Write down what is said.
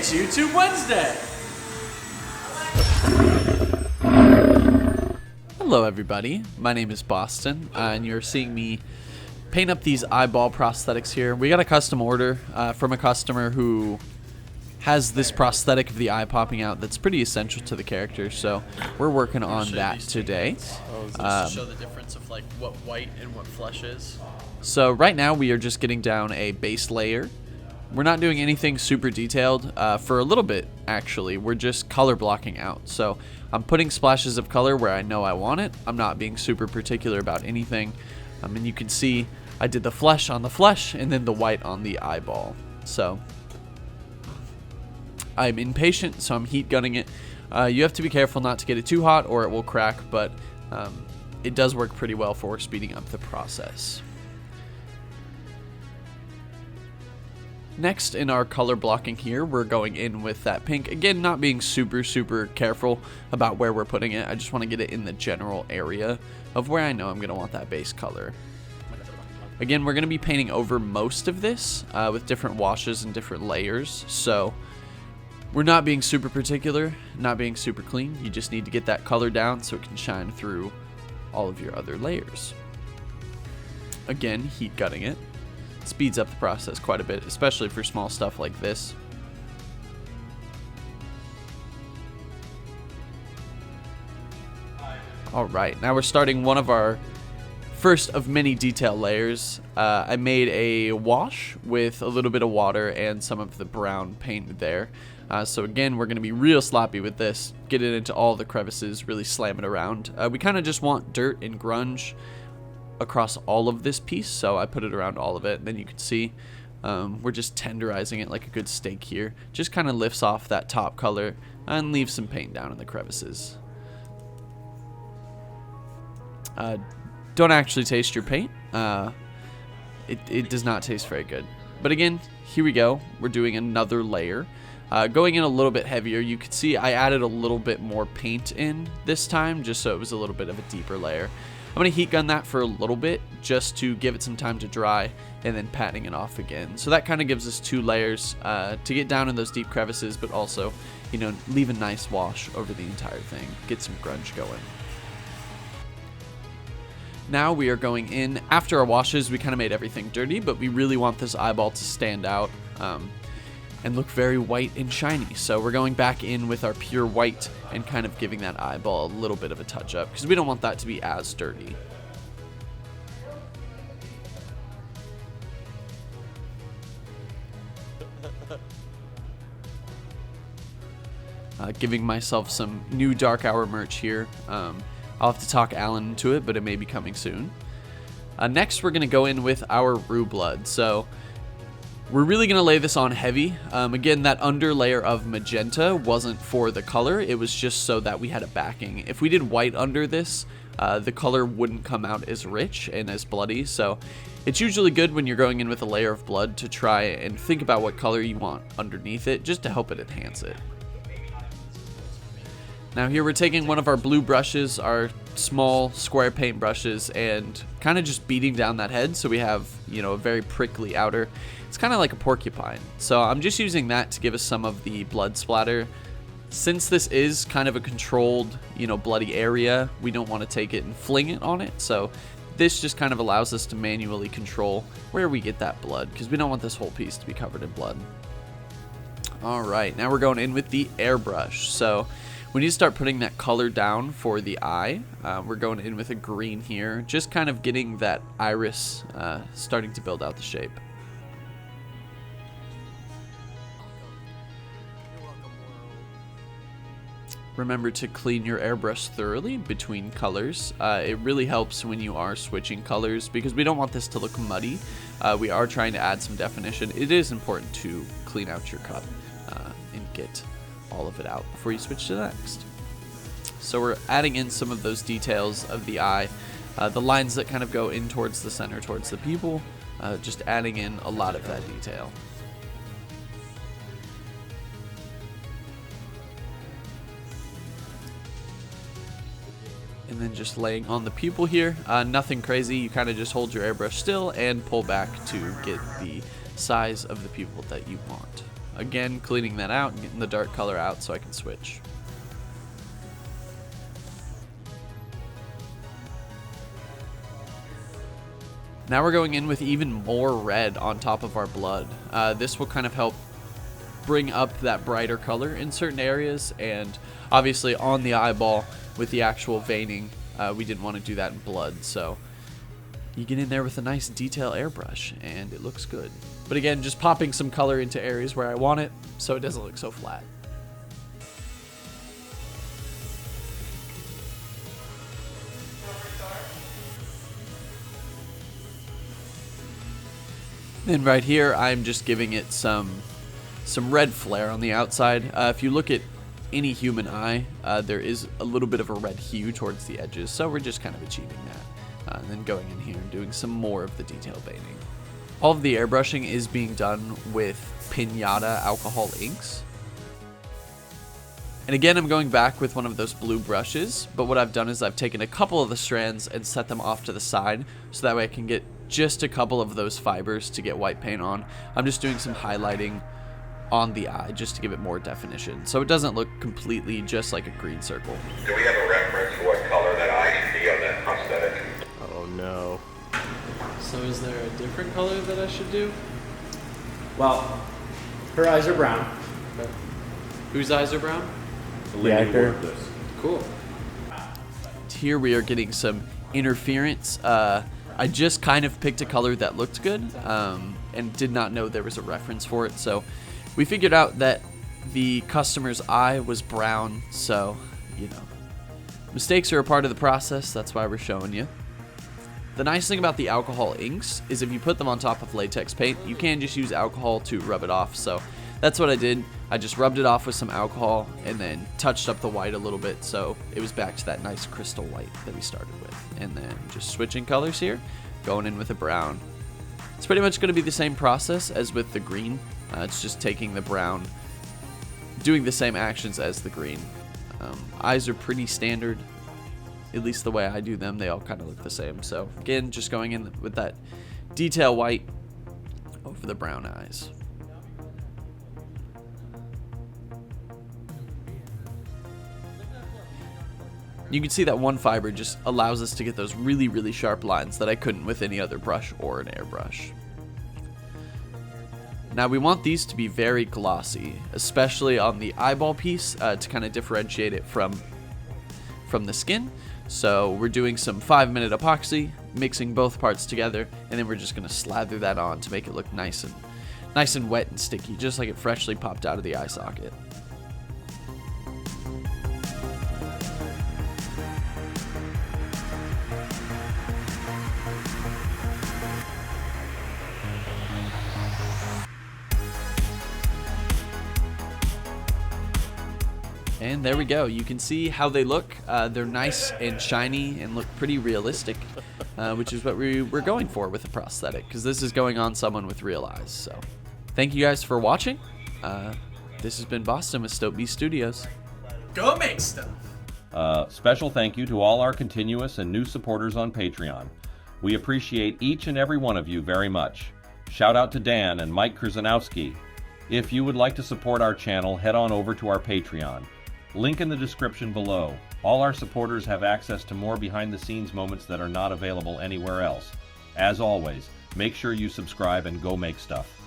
It's YouTube Wednesday! Hello everybody, my name is Boston, and you're seeing me paint up these eyeball prosthetics here. We got a custom order from a customer who has this prosthetic of the eye popping out that's pretty essential to the character, so we're working on that today. To show the difference of like what white and what flesh is. So right now we are just getting down a base layer. We're not doing anything super detailed for a little bit, actually. We're just color blocking out. So I'm putting splashes of color where I know I want it. I'm not being super particular about anything. And you can see I did the flesh on the flesh and then the white on the eyeball. So I'm impatient, so I'm heat gunning it. You have to be careful not to get it too hot or it will crack, but it does work pretty well for speeding up the process. Next, in our color blocking here, we're going in with that pink. Again, not being super careful about where we're putting it. I just want to get it in the general area of where I know I'm going to want that base color. Again, we're going to be painting over most of this with different washes and different layers. So we're not being super particular, not being super clean. You just need to get that color down so it can shine through all of your other layers. Again, heat gutting it. Speeds up the process quite a bit, especially for small stuff like this. Alright, now we're starting one of our first of many detail layers. I made a wash with a little bit of water and some of the brown paint there. So again, we're going to be real sloppy with this. Get it into all the crevices, really slam it around. We kind of just want dirt and grunge across all of this piece, so I put it around all of it. And then you can see we're just tenderizing it like a good steak here. Just kind of lifts off that top color and leaves some paint down in the crevices. Don't actually taste your paint. It does not taste very good. But again, here we go. We're doing another layer. Going in a little bit heavier. You can see I added a little bit more paint in this time, just so it was a little bit of a deeper layer. I'm going to heat gun that for a little bit just to give it some time to dry and then patting it off again. So that kind of gives us two layers to get down in those deep crevices, but also, you know, leave a nice wash over the entire thing. Get some grunge going. Now we are going in. After our washes, we kind of made everything dirty, but we really want this eyeball to stand out and look very white and shiny. So we're going back in with our pure white and kind of giving that eyeball a little bit of a touch up because we don't want that to be as dirty. Giving myself some new Dark Hour merch here. I'll have to talk Alan into it, but it may be coming soon. Next, we're going to go in with our Rue Blood. So we're really going to lay this on heavy. Again, that under layer of magenta wasn't for the color. It was just so that we had a backing. If we did white under this, the color wouldn't come out as rich and as bloody. So it's usually good when you're going in with a layer of blood to try and think about what color you want underneath it, just to help it enhance it. Now here we're taking one of our blue brushes, our small square paint brushes, and kind of just beating down that head so we have, you know, a very prickly outer. It's kind of like a porcupine. So I'm just using that to give us some of the blood splatter. Since this is kind of a controlled, you know, bloody area, we don't want to take it and fling it on it. So this just kind of allows us to manually control where we get that blood because we don't want this whole piece to be covered in blood. All right, now we're going in with the airbrush. So we need to start putting that color down for the eye. We're going in with a green here, just kind of getting that iris starting to build out the shape. Remember to clean your airbrush thoroughly between colors. It really helps when you are switching colors because we don't want this to look muddy. We are trying to add some definition. It is important to clean out your cup and get all of it out before you switch to the next. So we're adding in some of those details of the eye, the lines that kind of go in towards the center, towards the pupil, just adding in a lot of that detail. And then just laying on the pupil here, nothing crazy. You kind of just hold your airbrush still and pull back to get the size of the pupil that you want. again, cleaning that out and getting the dark color out so I can switch. Now we're going in with even more red on top of our blood. This will kind of help bring up that brighter color in certain areas, and obviously on the eyeball with the actual veining, we didn't want to do that in blood, so you get in there with a nice detail airbrush and it looks good. But again, just popping some color into areas where I want it so it doesn't look so flat. And right here, I'm just giving it some red flare on the outside. If you look at any human eye, there is a little bit of a red hue towards the edges, so we're just kind of achieving that. And then going in here and doing some more of the detail veining. All of the airbrushing is being done with Pinata alcohol inks. And again, I'm going back with one of those blue brushes, but what I've done is I've taken a couple of the strands and set them off to the side, so that way I can get just a couple of those fibers to get white paint on. I'm just doing some highlighting on the eye just to give it more definition, so it doesn't look completely just like a green circle. Do we have a reference for what color that eye should be on that prosthetic? Oh no. So is there a different color that I should do? Well, her eyes are brown. Okay. Whose eyes are brown? The actor. Cool. Here we are getting some interference. I just kind of picked a color that looked good and did not know there was a reference for it, so we figured out that the customer's eye was brown, so, you know, mistakes are a part of the process. That's why we're showing you. The nice thing about the alcohol inks is if you put them on top of latex paint, you can just use alcohol to rub it off. So that's what I did. I just rubbed it off with some alcohol and then touched up the white a little bit, so it was back to that nice crystal white that we started with. And then just switching colors here, going in with a brown. It's pretty much going to be the same process as with the green. It's just taking the brown, doing the same actions as the green. Eyes are pretty standard, at least the way I do them. They all kind of look the same. So again, just going in with that detail white over the brown eyes. You can see that one fiber just allows us to get those really, really sharp lines that I couldn't with any other brush or an airbrush. Now we want these to be very glossy, especially on the eyeball piece, to kind of differentiate it from the skin. So we're doing some 5-minute epoxy, mixing both parts together, and then we're just going to slather that on to make it look nice and wet and sticky, just like it freshly popped out of the eye socket. And there we go. You can see how they look. They're nice and shiny and look pretty realistic, which is what we're going for with a prosthetic, because this is going on someone with real eyes. So thank you guys for watching. This has been Boston with Stope B Studios. Go make stuff! Special thank you to all our continuous and new supporters on Patreon. We appreciate each and every one of you very much. Shout out to Dan and Mike Krzyzanowski. If you would like to support our channel, head on over to our Patreon. Link in the description below. All our supporters have access to more behind-the-scenes moments that are not available anywhere else. As always, make sure you subscribe and go make stuff.